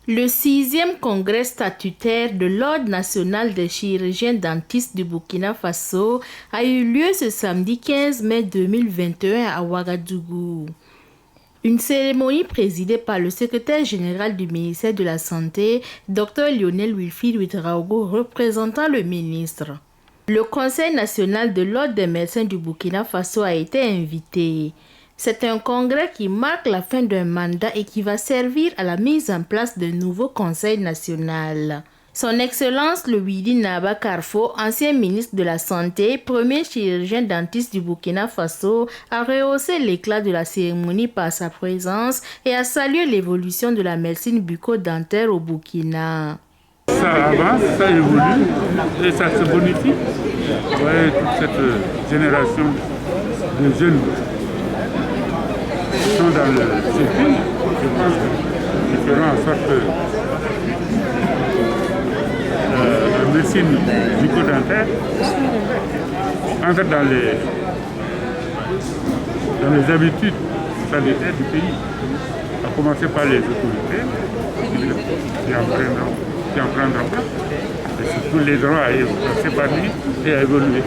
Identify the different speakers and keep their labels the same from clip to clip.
Speaker 1: Le 6e congrès statutaire de l'Ordre national des chirurgiens dentistes du Burkina Faso a eu lieu ce samedi 15 mai 2021 à Ouagadougou. Une cérémonie présidée par le secrétaire général du ministère de la Santé, Dr Lionel Wilfried Ouedraogo, représentant le ministre. Le Conseil national de l'Ordre des médecins du Burkina Faso a été invité. C'est un congrès qui marque la fin d'un mandat et qui va servir à la mise en place d'un nouveau Conseil national. Son Excellence Louidi Naba Carfo, ancien ministre de la Santé, premier chirurgien dentiste du Burkina Faso, a rehaussé l'éclat de la cérémonie par sa présence et a salué l'évolution de la médecine bucco-dentaire au Burkina.
Speaker 2: Ça avance, ça évolue et ça se bonifie. Vous voyez toute cette génération de jeunes qui sont dans le circuit, je pense qu'ils feront en sorte que la médecine bucco-dentaire entre dans les habitudes sanitaires du pays, à commencer par les autorités qui en prendront place, et surtout les droits à s'épanouir et à évoluer.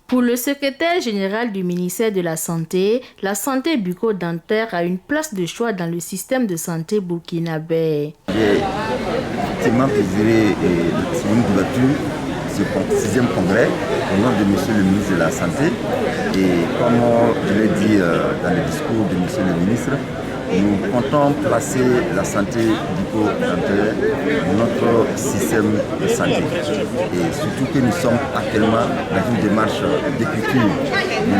Speaker 1: Pour le secrétaire général du ministère de la Santé bucco-dentaire a une place de choix dans le système de santé burkinabé.
Speaker 3: J'ai effectivement présidé la cérémonie d'ouverture de ce 6e congrès au nom de monsieur le ministre de la Santé. Et comme je l'ai dit dans le discours de monsieur le ministre, nous comptons placer la santé bucco-dentaire dans notre système de santé. Et surtout que nous sommes actuellement dans une démarche d'écriture du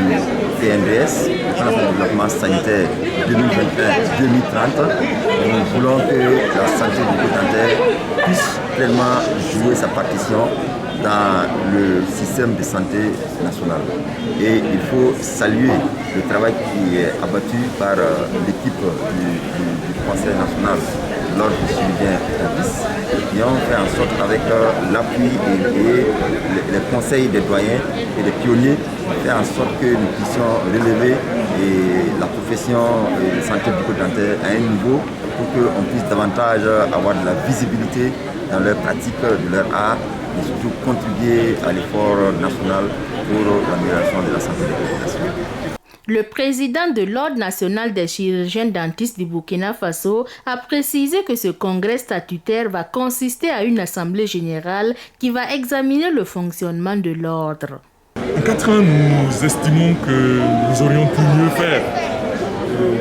Speaker 3: PNDS, le plan de développement sanitaire 2021-2030. Nous voulons que la santé bucco-dentaire puisse pleinement jouer sa partition dans le système de santé national. Et il faut saluer le travail qui est abattu par l'équipe du Conseil national de l'Ordre des chirurgiens dentistes qui ont fait en sorte, avec l'appui et les conseils des doyens et des pionniers, faire en sorte que nous puissions relever la profession de santé bucco-dentaire à un niveau pour qu'on puisse davantage avoir de la visibilité dans leur pratique de leur art, et surtout contribuer à l'effort national pour l'amélioration de la santé des populations.
Speaker 1: Le président de l'Ordre national des chirurgiens dentistes du Burkina Faso a précisé que ce congrès statutaire va consister à une assemblée générale qui va examiner le fonctionnement de l'ordre.
Speaker 4: En 4 ans, nous estimons que nous aurions pu mieux faire.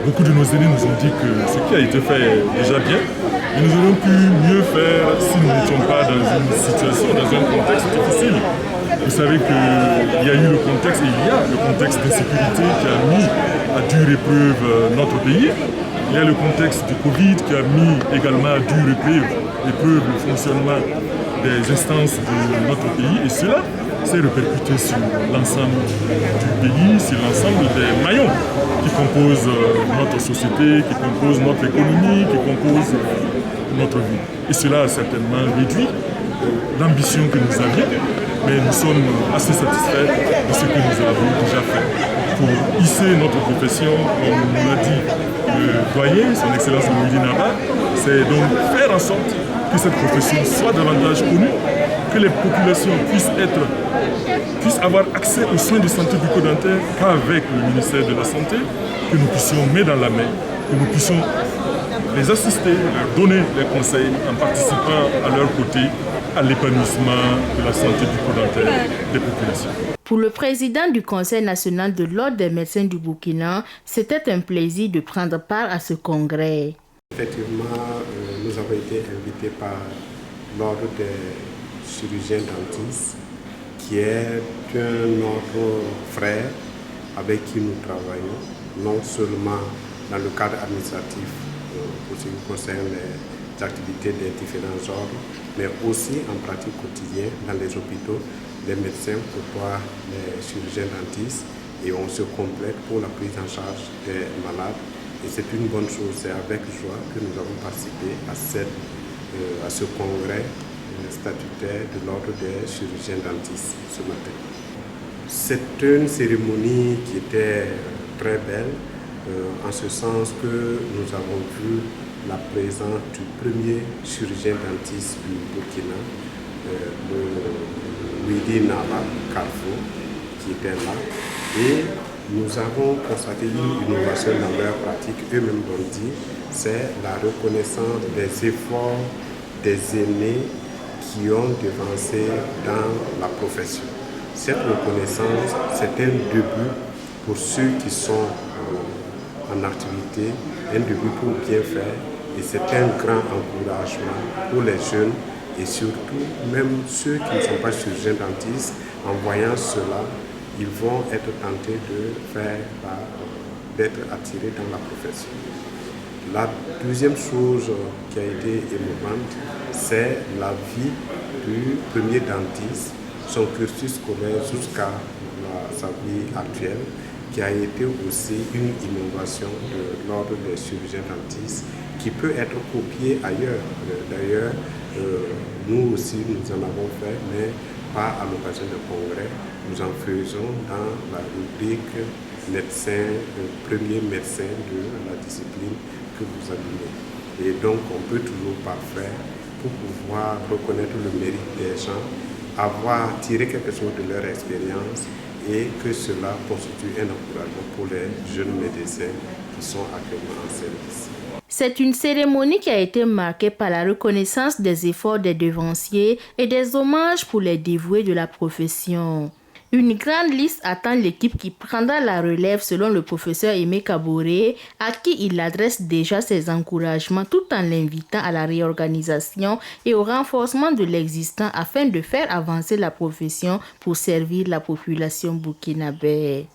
Speaker 4: Beaucoup de nos aînés nous ont dit que ce qui a été fait est déjà bien, mais nous aurions pu mieux faire si nous n'étions pas dans une situation, dans un contexte difficile. Vous savez qu'il y a eu le contexte, et il y a le contexte d'insécurité qui a mis à dure épreuve notre pays. Il y a le contexte du Covid qui a mis également à dure épreuve le fonctionnement des instances de notre pays. Et cela s'est répercuté sur l'ensemble du pays, sur l'ensemble des maillons qui composent notre société, qui composent notre économie, qui composent notre vie. Et cela a certainement réduit l'ambition que nous avions, mais nous sommes assez satisfaits de ce que nous avons déjà fait. Pour hisser notre profession, comme nous l'a dit le doyen, son Excellence Louidi Naba, c'est donc faire en sorte que cette profession soit davantage connue, que les populations puissent avoir accès aux soins de santé bucco-dentaire qu'avec le ministère de la Santé, que nous puissions mettre dans la main, que nous puissions les assister, leur donner des conseils en participant à leur côté à l'épanouissement de la santé bucco-dentaire des populations.
Speaker 1: Pour le président du Conseil national de l'Ordre des médecins du Burkina, c'était un plaisir de prendre part à ce congrès.
Speaker 5: Effectivement, nous avons été invités par l'Ordre des chirurgiens dentistes, qui est un autre frère avec qui nous travaillons, non seulement dans le cadre administratif pour ce qui concerne les activités des différents ordres, mais aussi en pratique quotidienne dans les hôpitaux. Les médecins côtoient les chirurgiens dentistes et on se complète pour la prise en charge des malades. Et c'est une bonne chose, c'est avec joie que nous avons participé à ce congrès statutaire de l'Ordre des chirurgiens dentistes ce matin. C'est une cérémonie qui était très belle, en ce sens que nous avons vu la présence du premier chirurgien dentiste du Burkina, le Widi Naba Carrefour, qui était là. Et nous avons constaté une innovation dans leur pratique, eux-mêmes l'ont dit, c'est la reconnaissance des efforts des aînés qui ont devancé dans la profession. Cette reconnaissance, c'est un début pour ceux qui sont en activité, un début pour bien faire, et c'est un grand encouragement pour les jeunes et surtout même ceux qui ne sont pas chirurgiens dentistes. En voyant cela, ils vont être tentés d'être attirés dans la profession. La deuxième chose qui a été émouvante, c'est la vie du premier dentiste, son cursus scolaire jusqu'à sa vie actuelle, qui a été aussi une innovation de l'ordre des chirurgiens dentistes qui peut être copiée ailleurs. D'ailleurs, nous aussi nous en avons fait, mais pas à l'occasion de congrès. Nous en faisons dans la rubrique médecin, premier médecin de la discipline que vous animez. Et donc on peut toujours parfaire pour pouvoir reconnaître le mérite des gens, avoir tiré quelque chose de leur expérience et que cela constitue un encouragement pour les jeunes médecins qui sont actuellement en service.
Speaker 1: C'est une cérémonie qui a été marquée par la reconnaissance des efforts des devanciers et des hommages pour les dévoués de la profession. Une grande liste attend l'équipe qui prendra la relève selon le professeur Aimé Kaboré, à qui il adresse déjà ses encouragements tout en l'invitant à la réorganisation et au renforcement de l'existant afin de faire avancer la profession pour servir la population burkinabé.